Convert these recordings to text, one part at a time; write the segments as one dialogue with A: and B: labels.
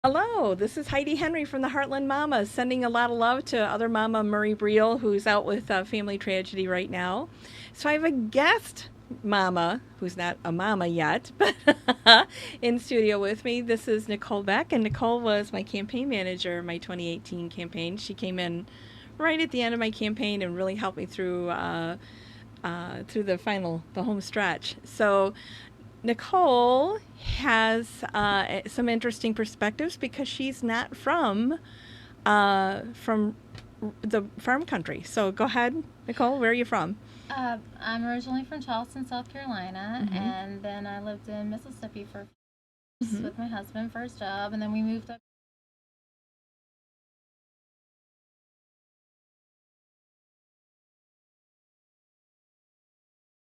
A: Hello, this is Heidi Henry from the Heartland Mamas, sending a lot of love to other mama Marie Briel, who's out with family tragedy right now. So I have a guest mama, who's not a mama yet, but in studio with me. This is Nicole Beck, and Nicole was my campaign manager in my 2018 campaign. She came in right at the end of my campaign and really helped me through the home stretch. So Nicole has some interesting perspectives because she's not from the farm country. So go ahead, Nicole. Where are you from?
B: I'm originally from Charleston, South Carolina,
A: Mm-hmm.
B: and then I lived in Mississippi for
A: Mm-hmm.
B: with my husband for his job, and then we moved up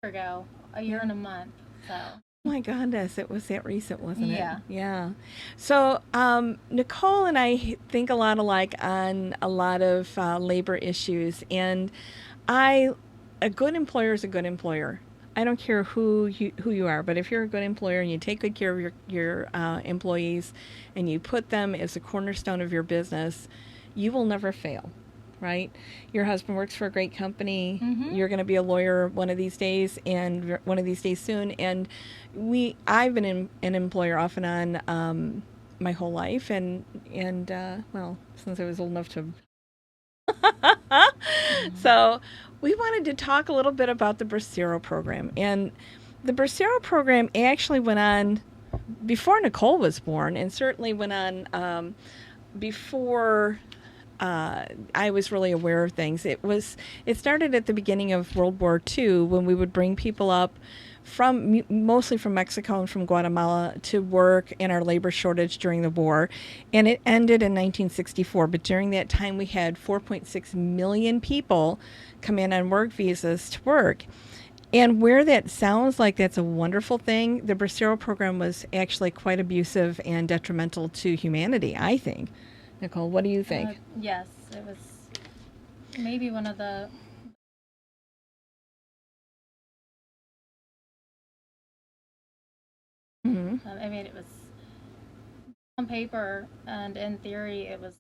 B: ago, a year
A: Yeah.
B: and a month. So
A: Oh my goodness, it was that recent, wasn't it?
B: yeah,
A: Yeah. So Nicole and I think a lot alike on a lot of labor issues, and I, a good employer is a good employer. I don't care who you are, but if you're a good employer and you take good care of your employees, and you put them as a cornerstone of your business, you will never fail, right? Your husband works for a great company.
B: mm-hmm.
A: You're going to be a lawyer one of these days, and one of these days soon. And I've been an employer off and on my whole life, and well, since I was old enough to so we wanted to talk a little bit about the Bracero program. And the Bracero program actually went on before Nicole was born, and certainly went on before I was really aware of things. It started at the beginning of World War II when we would bring people up from mostly from Mexico and from Guatemala to work in our labor shortage during the war, and it ended in 1964. But during that time, we had 4.6 million people come in on work visas to work. And where that sounds like that's a wonderful thing, the Bracero program was actually quite abusive and detrimental to humanity, I think. Nicole, what do you think?
B: yes, it was maybe one of the.
A: Mm-hmm.
B: I mean, it was on paper and in theory, it was.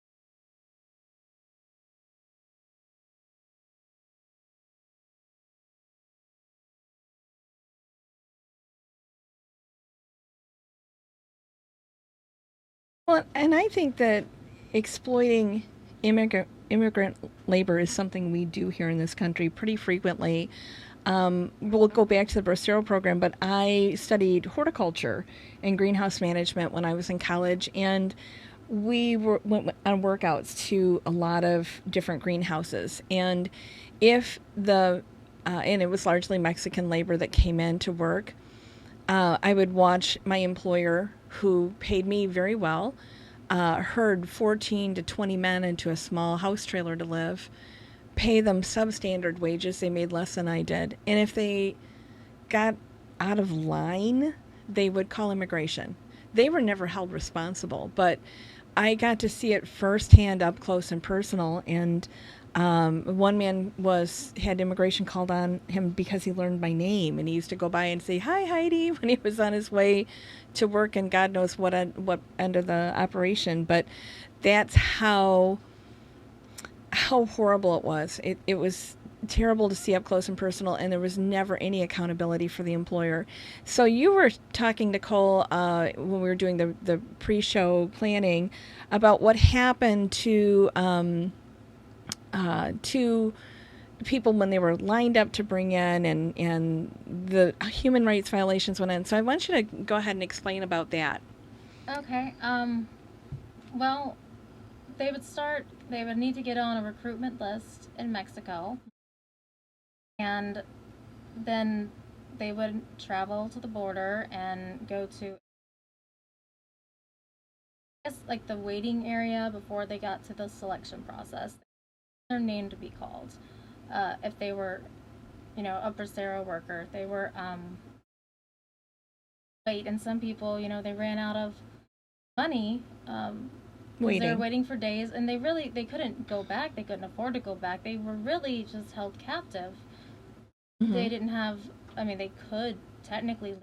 A: Well, and I think that exploiting immigrant labor is something we do here in this country pretty frequently. We'll go back to the Bracero program, but I studied horticulture and greenhouse management when I was in college, and went on workouts to a lot of different greenhouses. And if the and it was largely Mexican labor that came in to work. I would watch my employer, who paid me very well, herd 14 to 20 men into a small house trailer to live, pay them substandard wages. They made less than I did. And if they got out of line, they would call immigration. They were never held responsible, but I got to see it firsthand, up close and personal. And one man had immigration called on him because he learned my name, and he used to go by and say hi Heidi when he was on his way to work, and God knows what end of the operation. But that's how horrible it was. It was terrible to see up close and personal, and there was never any accountability for the employer. So you were talking, Nicole, when we were doing the pre-show planning, about what happened to people when they were lined up to bring in, and the human rights violations went in. So I want you to go ahead and explain about that.
B: Okay. Well, they would need to get on a recruitment list in Mexico, and then they would travel to the border and go to, I guess, like the waiting area before they got to the selection process. Their name to be called. If they were, a Bracero worker, they were wait, and some people, they ran out of money because they were
A: Waiting.
B: waiting for days, and they couldn't go back. They couldn't afford to go back. They were really just held captive.
A: Mm-hmm.
B: They didn't have. I mean, they could technically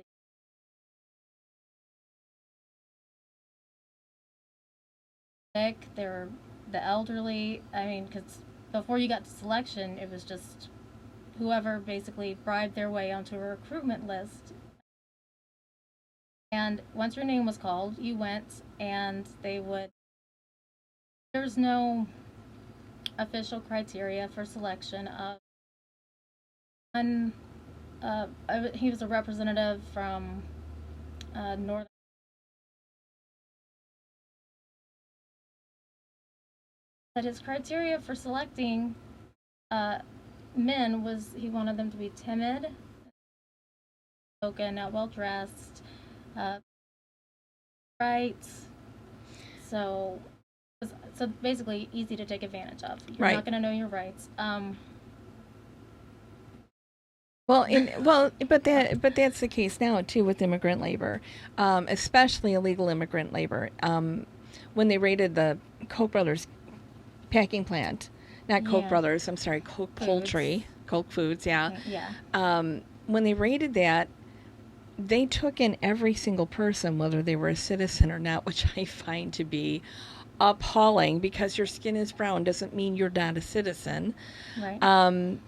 B: sick, they were the elderly. I mean, because before you got to selection, it was just whoever basically bribed their way onto a recruitment list. And once your name was called, you went, and there's no official criteria for selection of one. He was a representative from Northern. But his criteria for selecting men was he wanted them to be timid, spoken, not well dressed, right. So, so basically easy to take advantage of. You're
A: Right.
B: not going to know your rights.
A: But that's the case now too with immigrant labor, especially illegal immigrant labor. When they raided the Koch brothers packing plant, not Koch
B: Yeah.
A: brothers, I'm sorry, Koch
B: Foods.
A: Poultry, Koch Foods, yeah.
B: Yeah.
A: When they raided that, they took in every single person, whether they were a citizen or not, which I find to be appalling, because your skin is brown doesn't mean you're not a citizen.
B: Right.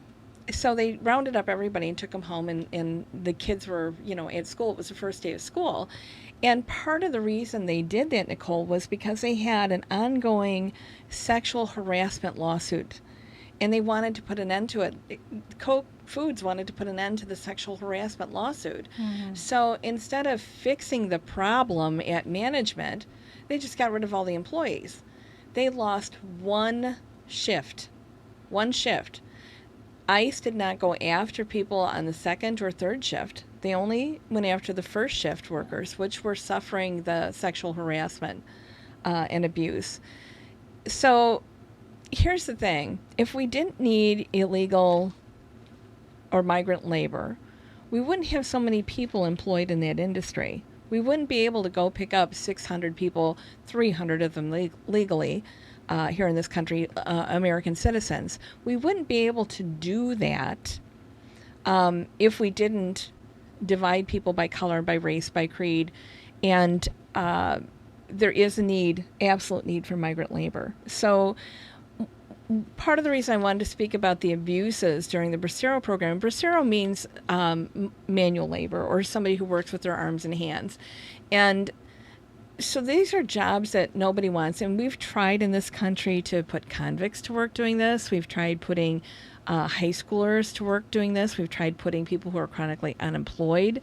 A: So they rounded up everybody and took them home, and the kids were, at school. It was the first day of school. And part of the reason they did that, Nicole, was because they had an ongoing sexual harassment lawsuit. And they wanted to put an end to it. Koch Foods wanted to put an end to the sexual harassment lawsuit.
B: Mm-hmm.
A: So instead of fixing the problem at management, they just got rid of all the employees. They lost one shift. One shift. ICE did not go after people on the second or third shift. They only went after the first shift workers, which were suffering the sexual harassment and abuse. So here's the thing. If we didn't need illegal or migrant labor, we wouldn't have so many people employed in that industry. We wouldn't be able to go pick up 600 people, 300 of them legally, here in this country, American citizens. We wouldn't be able to do that if we didn't divide people by color, by race, by creed. And there is a need, absolute need for migrant labor. So part of the reason I wanted to speak about the abuses during the Bracero program, Bracero means manual labor, or somebody who works with their arms and hands. And so these are jobs that nobody wants, and we've tried in this country to put convicts to work doing this. We've tried putting high schoolers to work doing this. We've tried putting people who are chronically unemployed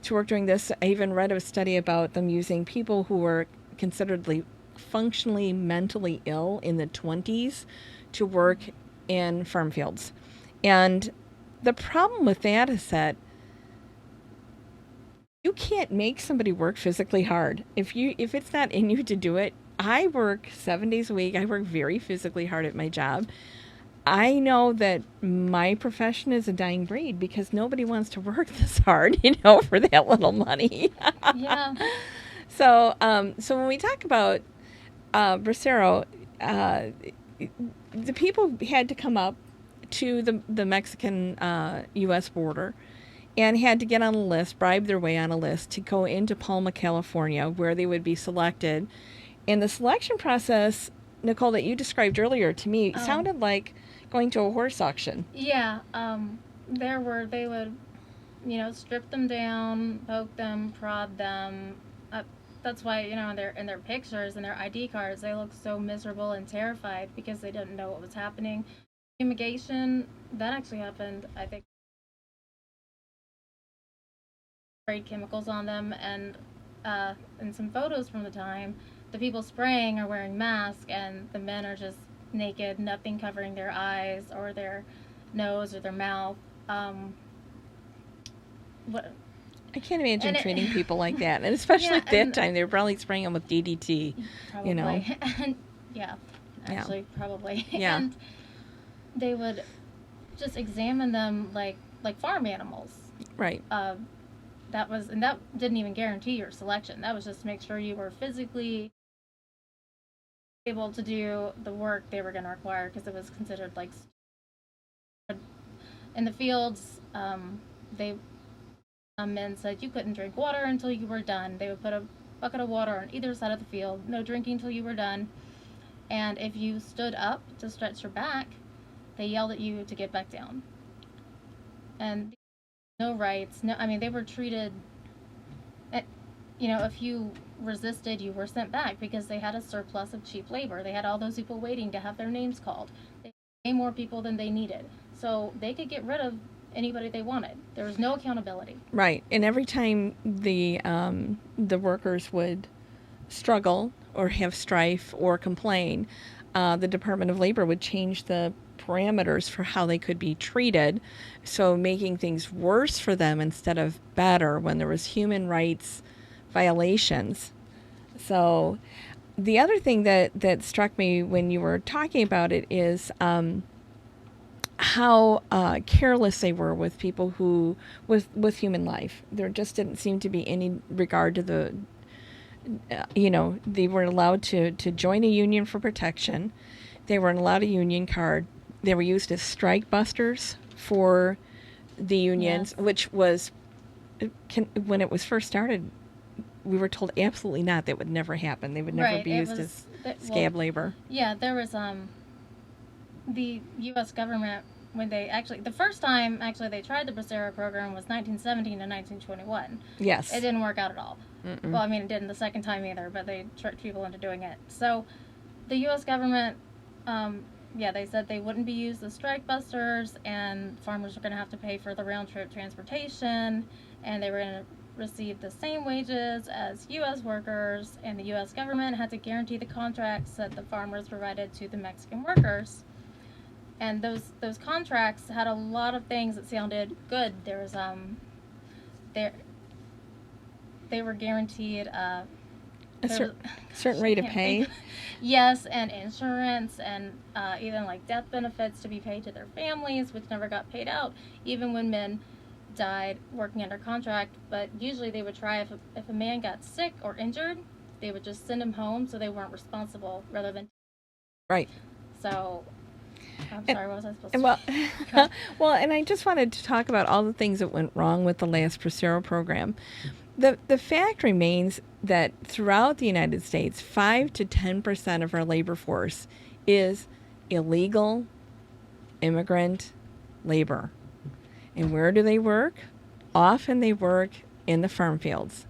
A: to work doing this. I even read a study about them using people who were considered functionally mentally ill in the 20s to work in farm fields. And the problem with that is that you can't make somebody work physically hard. If it's not in you to do it, I work 7 days a week. I work very physically hard at my job. I know that my profession is a dying breed because nobody wants to work this hard, for that little money.
B: Yeah.
A: So when we talk about Bracero, the people had to come up to the Mexican U.S. border and had to get on a list, bribe their way on a list to go into Palma, California, where they would be selected. And the selection process, Nicole, that you described earlier to me, sounded like going to a horse auction.
B: Yeah. They would, strip them down, poke them, prod them. That's why, in their pictures and their ID cards, they look so miserable and terrified because they didn't know what was happening. Fumigation, that actually happened, I think. Sprayed chemicals on them, and in some photos from the time, the people spraying are wearing masks, and the men are just naked, nothing covering their eyes or their nose or their mouth.
A: I can't imagine treating people like that, and especially at that time, they were probably spraying them with DDT.
B: Probably. Yeah, actually, probably.
A: Yeah.
B: And they would just examine them like farm animals.
A: Right.
B: That didn't even guarantee your selection. That was just to make sure you were physically able to do the work they were going to require, because it was considered in the fields. Men said you couldn't drink water until you were done. They would put a bucket of water on either side of the field. No drinking until you were done. And if you stood up to stretch your back, they yelled at you to get back down. And no rights, no, I mean, they were treated, if you resisted, you were sent back because they had a surplus of cheap labor. They had all those people waiting to have their names called. They had more people than they needed. So they could get rid of anybody they wanted. There was no accountability.
A: Right. And every time the workers would struggle or have strife or complain, the Department of Labor would change the parameters for how they could be treated, so making things worse for them instead of better when there was human rights violations. So the other thing that struck me when you were talking about it is how careless they were with people who with human life. There just didn't seem to be any regard to the they weren't allowed to join a union for protection. They weren't allowed a union card. They were used as strike busters for the unions,
B: Yes.
A: which was, when it was first started, we were told absolutely not. That would never happen. They would never
B: Right,
A: be
B: it
A: used
B: was-
A: as
B: that-
A: scab labor.
B: Yeah, there was the U.S. government, when the first time they tried the Bracero program was 1917 to 1921.
A: Yes.
B: It didn't work out at all. Well, I mean, it didn't the second time either, but they tricked people into doing it. So the U.S. government, they said they wouldn't be used as strike busters, and farmers were going to have to pay for the round trip transportation, and they were going to receive the same wages as U.S. workers, and the U.S. government had to guarantee the contracts that the farmers provided to the Mexican workers. And those contracts had a lot of things that sounded good. There was they were guaranteed
A: A certain rate of pay.
B: Yes, and insurance, and even like death benefits to be paid to their families, which never got paid out, even when men died working under contract. But usually they would try, if a man got sick or injured, they would just send him home, so they weren't responsible rather than.
A: Right.
B: So, I'm sorry, what was I supposed to
A: Well,
B: say?
A: well, and I just wanted to talk about all the things that went wrong with the last Bracero program. The fact remains that throughout the United States, 5 to 10% of our labor force is illegal immigrant labor. And where do they work? Often they work in the farm fields.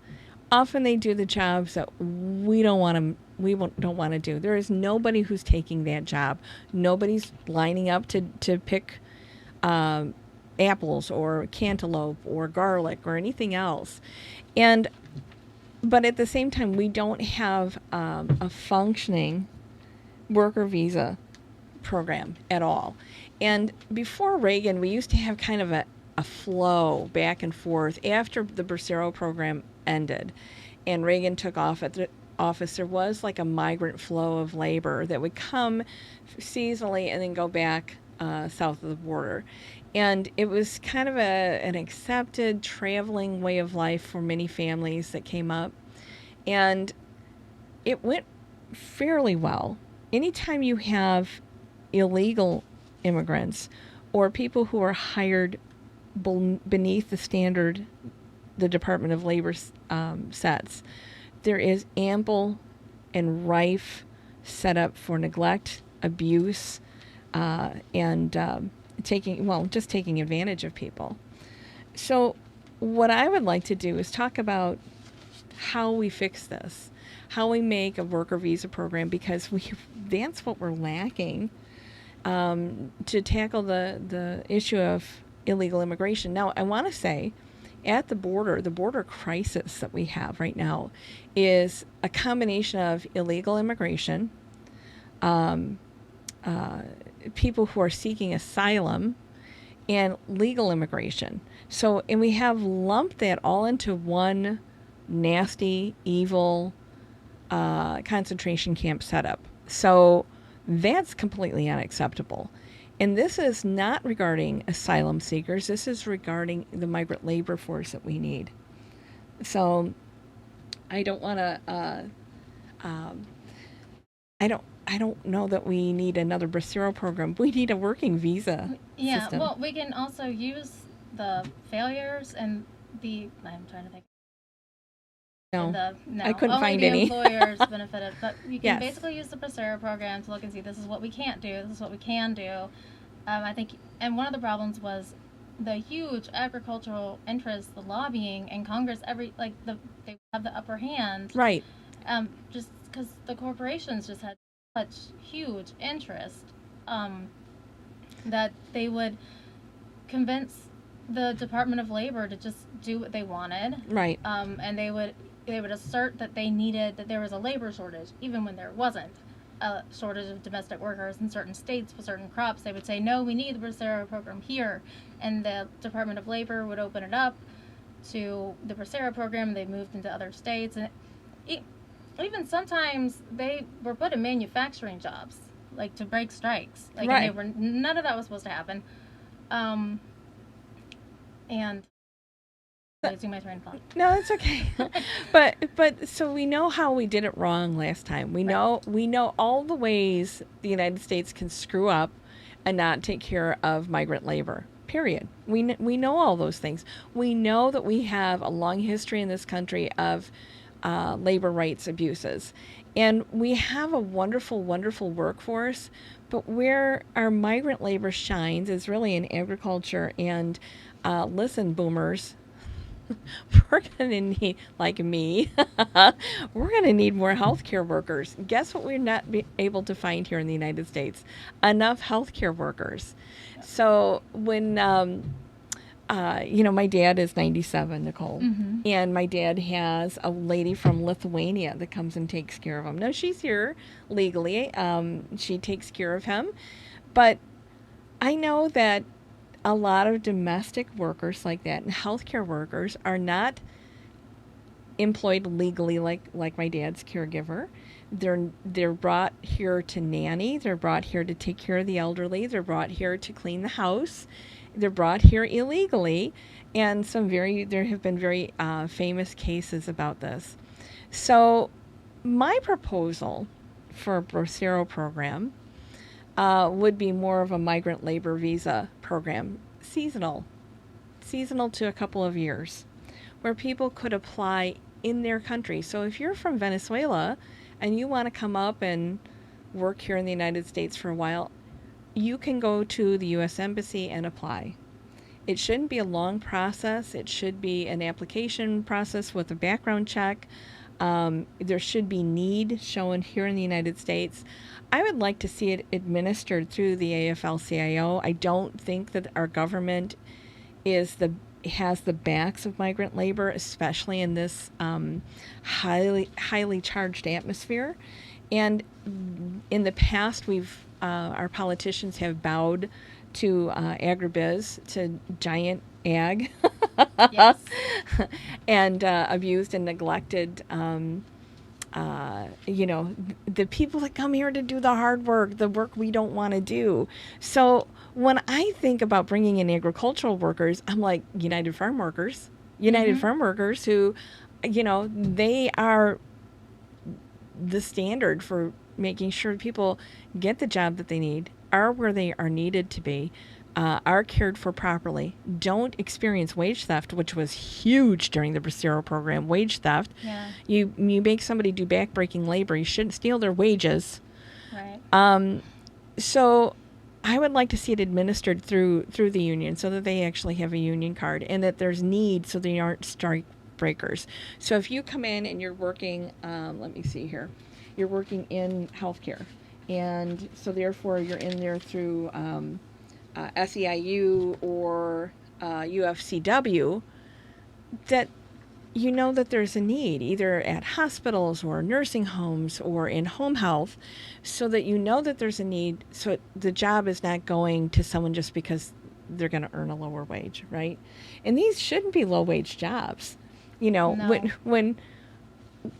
A: Often they do the jobs that we don't want to do. There is nobody who's taking that job. Nobody's lining up to pick apples or cantaloupe or garlic or anything else. But at the same time, we don't have a functioning worker visa program at all. And before Reagan, we used to have kind of a flow back and forth. After the Bracero program ended and Reagan took off at the office, there was like a migrant flow of labor that would come seasonally and then go back south of the border. And it was kind of an accepted traveling way of life for many families that came up. And it went fairly well. Anytime you have illegal immigrants or people who are hired beneath the standard the Department of Labor sets, there is ample and rife setup for neglect, abuse, and just taking advantage of people. So what I would like to do is talk about how we fix this, how we make a worker visa program, because that's what we're lacking to tackle the issue of illegal immigration. Now, I want to say, at the border crisis that we have right now is a combination of illegal immigration, people who are seeking asylum, and legal immigration. So, and we have lumped that all into one nasty, evil concentration camp setup. So that's completely unacceptable. And this is not regarding asylum seekers. This is regarding the migrant labor force that we need. So I don't want to. I don't know that we need another Bracero program. We need a working visa system.
B: Well, we can also use the failures and I'm trying to think.
A: No,
B: No,
A: I couldn't
B: only
A: find
B: the
A: any.
B: employers benefited. But you can
A: Yes.
B: basically use the Bracero program to look and see this is what we can't do, this is what we can do. I think, and one of the problems was the huge agricultural interests, the lobbying in Congress. They have the upper hand.
A: Right.
B: Just because the corporations just had such huge interest, that they would convince the Department of Labor to just do what they wanted.
A: Right.
B: And they would assert that there was a labor shortage, even when there wasn't a shortage of domestic workers in certain states for certain crops. They would say, no, we need the Bracero program here. And the Department of Labor would open it up to the Bracero program. They moved into other states. And even sometimes they were put in manufacturing jobs, like to break strikes.
A: Right.
B: And none of that was supposed to happen. And losing my train of thought.
A: No, it's okay. but so we know how we did it wrong last time. We know all the ways the United States can screw up and not take care of migrant labor. Period. We know all those things. We know that we have a long history in this country of labor rights abuses. And we have a wonderful, wonderful workforce, but where our migrant labor shines is really in agriculture. And listen, boomers, we're going to need, like me, we're going to need more healthcare workers. Guess what we're not able to find here in the United States? Enough healthcare workers. So when, my dad is 97, Nicole, and my dad has a lady from Lithuania that comes and takes care of him. Now, she's here legally. She takes care of him. But I know that a lot of domestic workers like that and healthcare workers are not employed legally like my dad's caregiver. They're brought here to nanny. They're brought here to take care of the elderly. They're brought here to clean the house. They're brought here illegally, and there have been very famous cases about this. So my proposal for a Bracero program would be more of a migrant labor visa program, seasonal to a couple of years, where people could apply in their country. So if you're from Venezuela and you want to come up and work here in the United States for a while, you can go to the U.S. Embassy and apply. It shouldn't be a long process. It should be an application process with a background check. There should be need shown here in the United States. I would like to see it administered through the AFL-CIO. I don't think that our government has the backs of migrant labor, especially in this highly charged atmosphere. And in the past, our politicians have bowed to agribiz, to giant ag,
B: Yes.
A: and abused and neglected the people that come here to do the hard work, the work we don't want to do. So when I think about bringing in agricultural workers, I'm like United Farm Workers who, they are the standard for making sure people get the job that they need, are where they are needed to be, are cared for properly, don't experience wage theft, which was huge during the Bracero program. Wage theft.
B: Yeah.
A: You make somebody do backbreaking labor. You shouldn't steal their wages.
B: Right.
A: So I would like to see it administered through the union so that they actually have a union card and that there's need so they aren't strike breakers. So if you come in and you're working, let me see here, you're working in healthcare, and so therefore you're in there through SEIU or UFCW, that you know that there's a need either at hospitals or nursing homes or in home health, so that you know that there's a need, so the job is not going to someone just because they're going to earn a lower wage, right? And these shouldn't be low wage jobs.
B: No.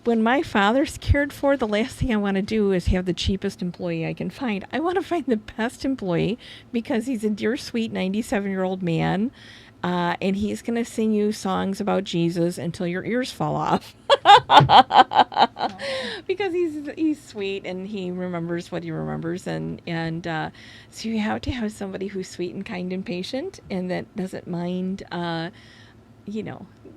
A: When my father's cared for, the last thing I want to do is have the cheapest employee I can find. I want to find the best employee because he's a dear, sweet 97-year-old man, and he's going to sing you songs about Jesus until your ears fall off. Because he's sweet and he remembers what he remembers, and so you have to have somebody who's sweet and kind and patient and that doesn't mind,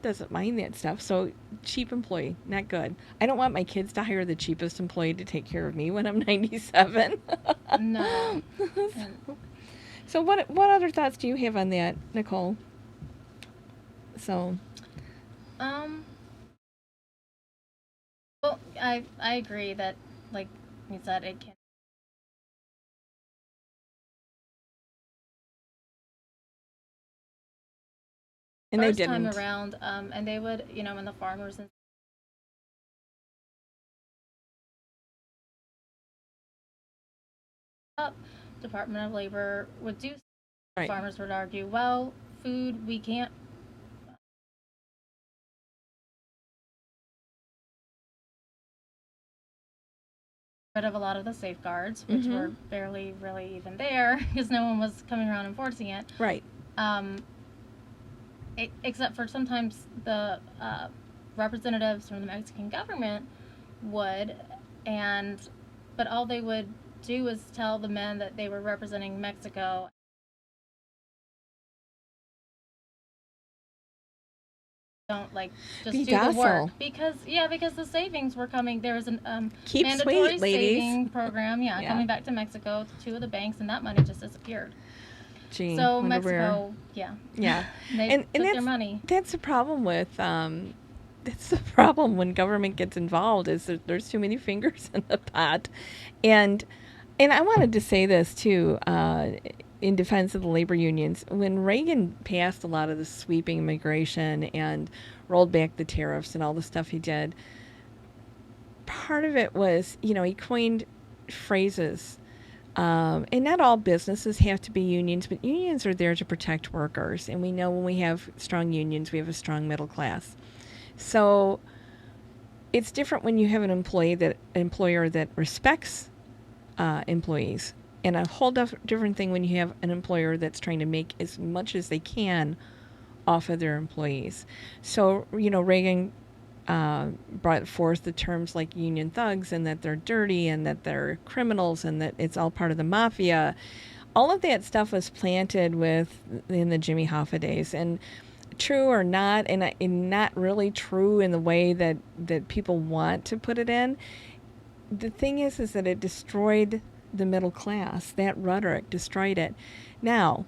A: doesn't mind that stuff. So cheap employee, not good. I don't want my kids to hire the cheapest employee to take care of me when I'm 97.
B: No.
A: So what other thoughts do you have on that, Nicole? So
B: well, I agree that, like you said, it can.
A: and they
B: First
A: didn't.
B: time around, and they would, when the farmers and up, Department of Labor would do.
A: Right.
B: Farmers would argue, well, food we can't. Rid of a lot of the safeguards, which were barely really even there because no one was coming around enforcing it.
A: Right.
B: Except for sometimes the representatives from the Mexican government would, but all they would do was tell the men that they were representing Mexico. Don't just
A: Be
B: do
A: docile.
B: the work because the savings were coming. There was an
A: Keep
B: mandatory
A: sweet, ladies.
B: saving program, coming back to Mexico to 2 of the banks, and that money just disappeared.
A: Gee,
B: So
A: wonder
B: Mexico,
A: yeah,
B: they
A: and
B: took
A: that's,
B: their money.
A: That's the problem with that's the problem when government gets involved is that there's too many fingers in the pot, and I wanted to say this too. In defense of the labor unions, when Reagan passed a lot of the sweeping immigration and rolled back the tariffs and all the stuff he did, part of it was, he coined phrases. And not all businesses have to be unions, but unions are there to protect workers. And we know when we have strong unions, we have a strong middle class. So it's different when you have an employer that respects employees. And a whole different thing when you have an employer that's trying to make as much as they can off of their employees. So, Reagan brought forth the terms like union thugs and that they're dirty and that they're criminals and that it's all part of the mafia. All of that stuff was planted in the Jimmy Hoffa days. And true or not, and not really true in the way that people want to put it in, the thing is that it destroyed the middle class. That rhetoric destroyed it. Now,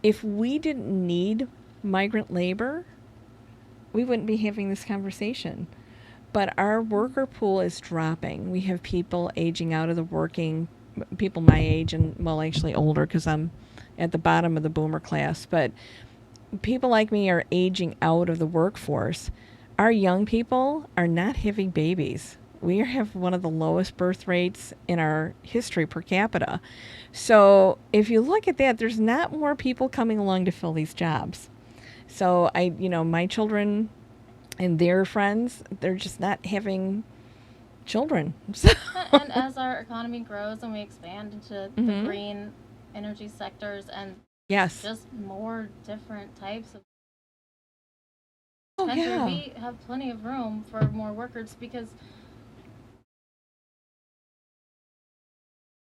A: if we didn't need migrant labor, we wouldn't be having this conversation. But our worker pool is dropping. We have people aging out of the working, people my age and, well, actually older because I'm at the bottom of the boomer class. But people like me are aging out of the workforce. Our young people are not having babies. We have one of the lowest birth rates in our history per capita. So if you look at that, there's not more people coming along to fill these jobs. So my children and their friends, they're just not having children.
B: And as our economy grows and we expand into the green energy sectors and just more different types of country, we have plenty of room for more workers because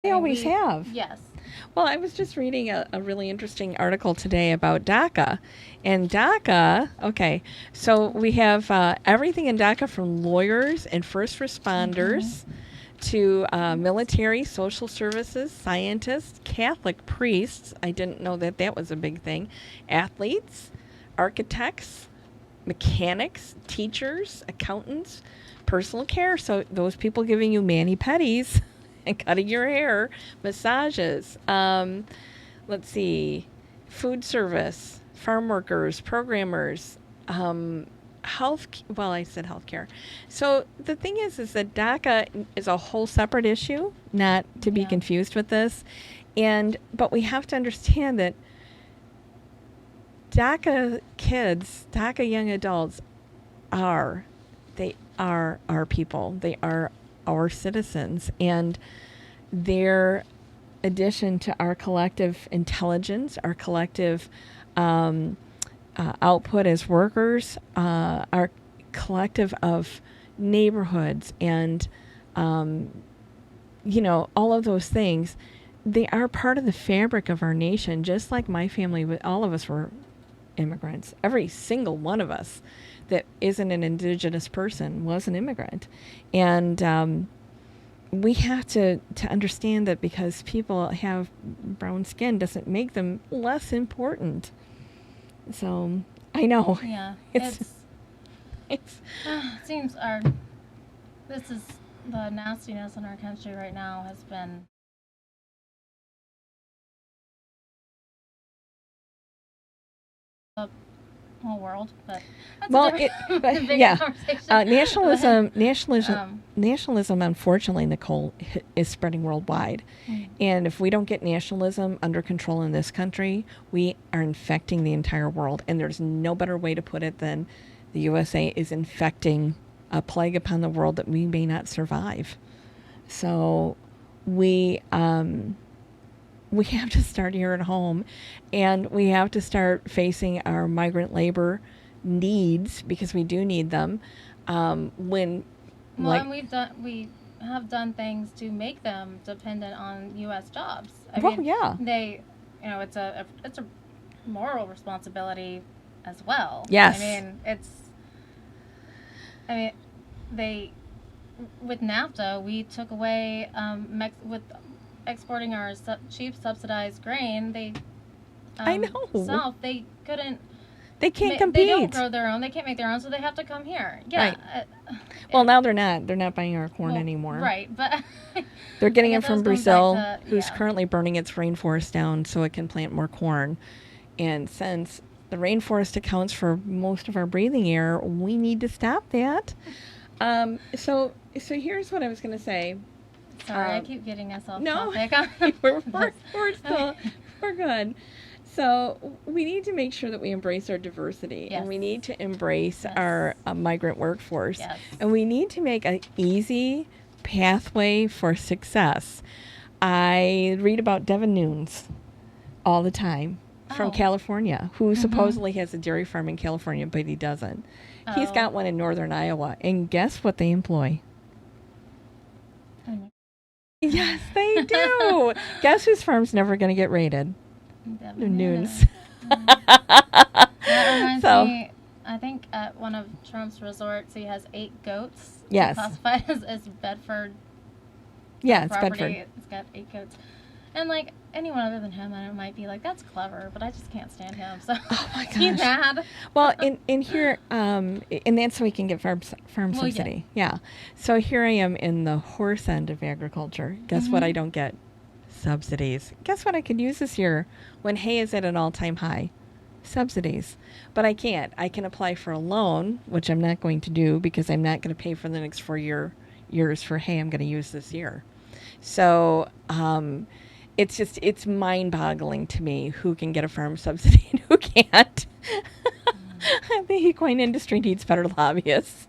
A: they always have.
B: Yes.
A: Well, I was just reading a really interesting article today about DACA. And DACA, so we have everything in DACA from lawyers and first responders to military, social services, scientists, Catholic priests. I didn't know that was a big thing. Athletes, architects, mechanics, teachers, accountants, personal care. So those people giving you mani-pedis and cutting your hair, massages, let's see, food service, farm workers, programmers, I said healthcare. So the thing is that DACA is a whole separate issue, not to be confused with this. But we have to understand that DACA kids, DACA young adults are our people. They are our citizens, and their addition to our collective intelligence, our collective output as workers, our collective of neighborhoods and all of those things, they are part of the fabric of our nation. Just like my family, all of us were immigrants, every single one of us. that isn't an indigenous person was an immigrant. And we have to understand that because people have brown skin doesn't make them less important. So I know.
B: Yeah,
A: It's
B: it seems this is the nastiness in our country right now has been the whole world, but that's
A: well,
B: a bigger
A: yeah.
B: conversation.
A: Nationalism, unfortunately, Nicole, is spreading worldwide. And if we don't get nationalism under control in this country, we are infecting the entire world. And there's no better way to put it than the USA is infecting a plague upon the world that we may not survive. So we have to start here at home, and we have to start facing our migrant labor needs, because we do need them. And we
B: have done things to make them dependent on U.S. jobs.
A: Yeah.
B: It's a moral responsibility as well.
A: Yes.
B: With NAFTA, we took away with exporting our cheap subsidized grain.
A: I know.
B: South, they couldn't.
A: They can't compete.
B: They don't grow their own. They can't make their own, so they have to come here. Yeah.
A: Right. Well, now they're not. They're not buying our corn anymore.
B: Right, but
A: they're getting it from Brazil, who's currently burning its rainforest down so it can plant more corn. And since the rainforest accounts for most of our breathing air, we need to stop that. So here's what I was going to say.
B: Sorry, I keep getting us off topic.
A: we're good. So we need to make sure that we embrace our diversity, and we need to embrace our migrant workforce, and we need to make an easy pathway for success. I read about Devin Nunes all the time from California, who supposedly has a dairy farm in California, but he doesn't. He's got one in northern Iowa, and guess what they employ? Yes, they do. Guess whose farm's never going to get raided? Nunes.
B: That reminds me, I think at one of Trump's resorts, he has 8 goats.
A: Yes.
B: Classified as Bedford.
A: Yeah, it's
B: property.
A: Bedford.
B: It's got 8 goats. And, anyone other than him, I might be like, that's clever, but I just can't stand him. So,
A: oh my gosh.
B: He's mad.
A: Well, in here, and that's so we can get farm subsidy. Yeah. So here I am in the horse end of agriculture. Guess what I don't get? Subsidies. Guess what I could use this year when hay is at an all-time high? Subsidies. But I can't. I can apply for a loan, which I'm not going to do because I'm not going to pay for the next 4 years for hay I'm going to use this year. So, it's mind-boggling to me who can get a farm subsidy and who can't. The equine industry needs better lobbyists.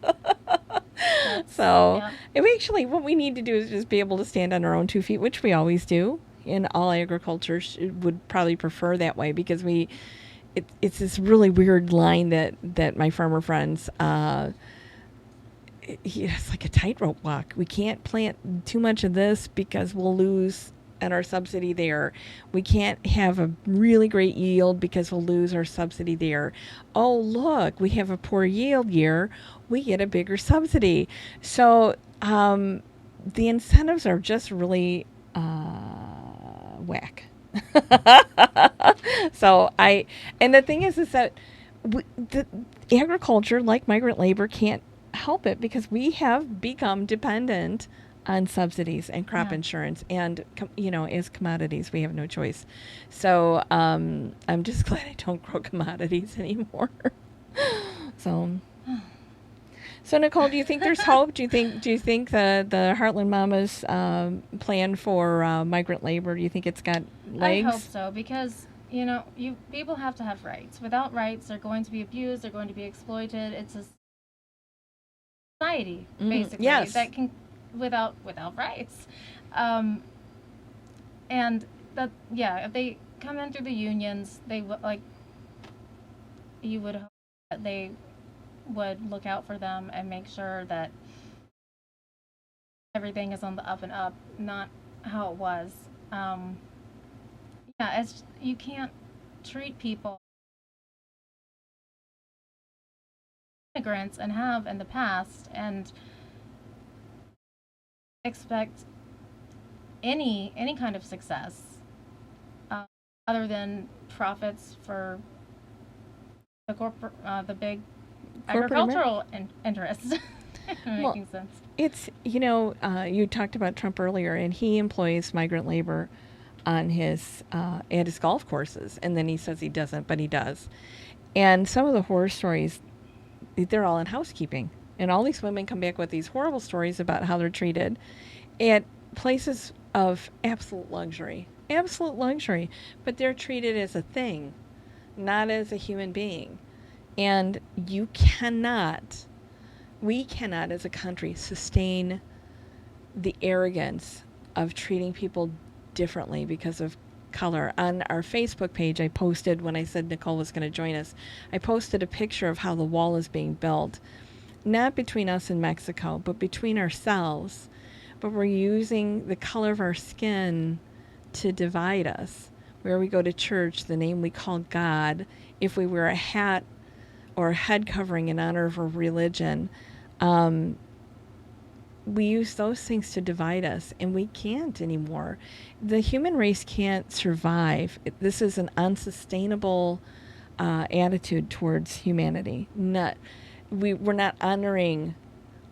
A: What we need to do is just be able to stand on our own 2 feet, which we always do. And all agriculture would probably prefer that way, because it's this really weird line that my farmer friends, it's like a tightrope walk. We can't plant too much of this because we'll lose on our subsidy there. We can't have a really great yield because we'll lose our subsidy there. Oh, look, we have a poor yield year. We get a bigger subsidy. So the incentives are just really whack. And the thing is that the agriculture, like migrant labor, can't help it because we have become dependent on subsidies and crop insurance, and as commodities, we have no choice. So I'm just glad I don't grow commodities anymore. So Nicole, do you think there's hope? Do you think the Heartland Mamas plan for migrant labor? Do you think it's got legs?
B: I hope so, because people have to have rights. Without rights, they're going to be abused. They're going to be exploited. It's a society basically that can. Without rights, and that if they come in through the unions, they you would hope that they would look out for them and make sure that everything is on the up and up, not how it was. You can't treat people immigrants and have in the past, and expect any kind of success other than profits for the big agricultural interests. Making sense.
A: It's, you talked about Trump earlier, and he employs migrant labor on his at his golf courses, and then he says he doesn't, but he does. And some of the horror stories, they're all in housekeeping, and all these women come back with these horrible stories about how they're treated at places of absolute luxury, but they're treated as a thing, not as a human being. And we cannot as a country sustain the arrogance of treating people differently because of color. On our Facebook page, I posted, when I said Nicole was going to join us, I posted a picture of how the wall is being built, not between us and Mexico, but between ourselves. But we're using the color of our skin to divide us. Where we go to church, the name we call God, if we wear a hat or a head covering in honor of a religion, we use those things to divide us, and we can't anymore. The human race can't survive. This is an unsustainable attitude towards humanity. We're not honoring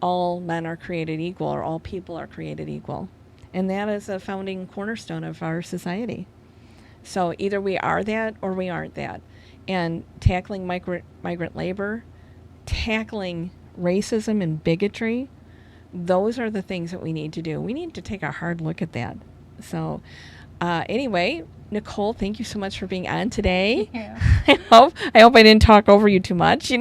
A: all men are created equal, or all people are created equal. And that is a founding cornerstone of our society. So either we are that or we aren't that. And tackling migrant labor, tackling racism and bigotry, those are the things that we need to do. We need to take a hard look at that. So anyway, Nicole, thank you so much for being on today.
B: Yeah.
A: I hope I didn't talk over you too much,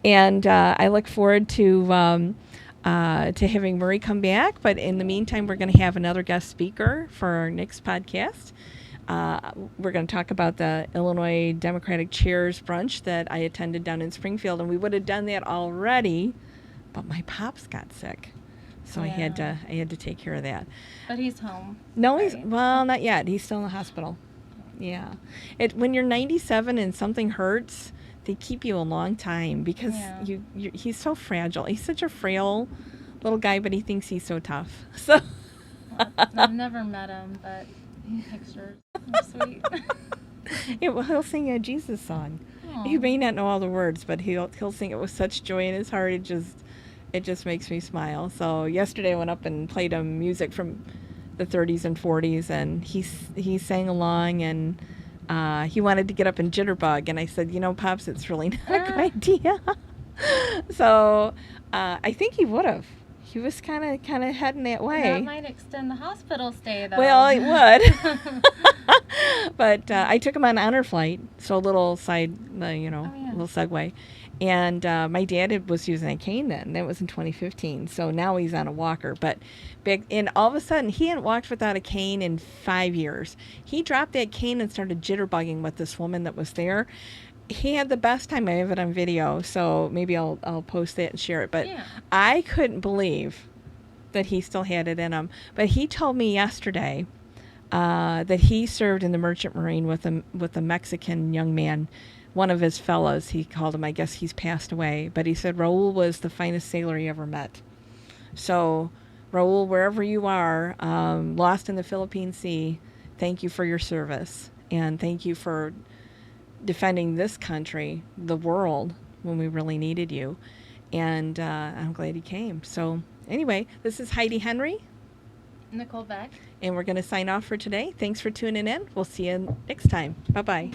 A: And I look forward to having Murray come back. But in the meantime, we're going to have another guest speaker for our next podcast. We're going to talk about the Illinois Democratic Chairs brunch that I attended down in Springfield, and we would have done that already, but my pops got sick, so I had to take care of that.
B: But he's home.
A: No,
B: right?
A: Not yet. He's still in the hospital. Yeah, when you're 97 and something hurts, they keep you a long time because he's so fragile. He's such a frail little guy, but he thinks he's so tough. So
B: I've never met him, but pictures are sweet.
A: He'll sing a Jesus song.
B: Aww.
A: He may not know all the words, but he'll sing it with such joy in his heart. It just makes me smile. So yesterday I went up and played him music from the 30s and 40s, and he sang along, and he wanted to get up and jitterbug, and I said, Pops, it's really not a good idea. So I think he would have. He was kind of heading that way.
B: That might extend the hospital stay, though.
A: Well, it would. But I took him on honor flight, so a little side, little segue. And my dad was using a cane then. That was in 2015. So now he's on a walker. But and all of a sudden, he hadn't walked without a cane in 5 years. He dropped that cane and started jitterbugging with this woman that was there. He had the best time. I have it on video, so maybe I'll post that and share it. But I couldn't believe that he still had it in him. But he told me yesterday that he served in the Merchant Marine with a Mexican young man, one of his fellows. He called him. I guess he's passed away. But he said Raul was the finest sailor he ever met. So Raul, wherever you are, lost in the Philippine Sea, thank you for your service, and thank you for defending this country, the world, when we really needed you. And I'm glad he came. So anyway, this is Heidi Henry.
B: Nicole Beck.
A: And we're going to sign off for today. Thanks for tuning in. We'll see you next time. Bye-bye.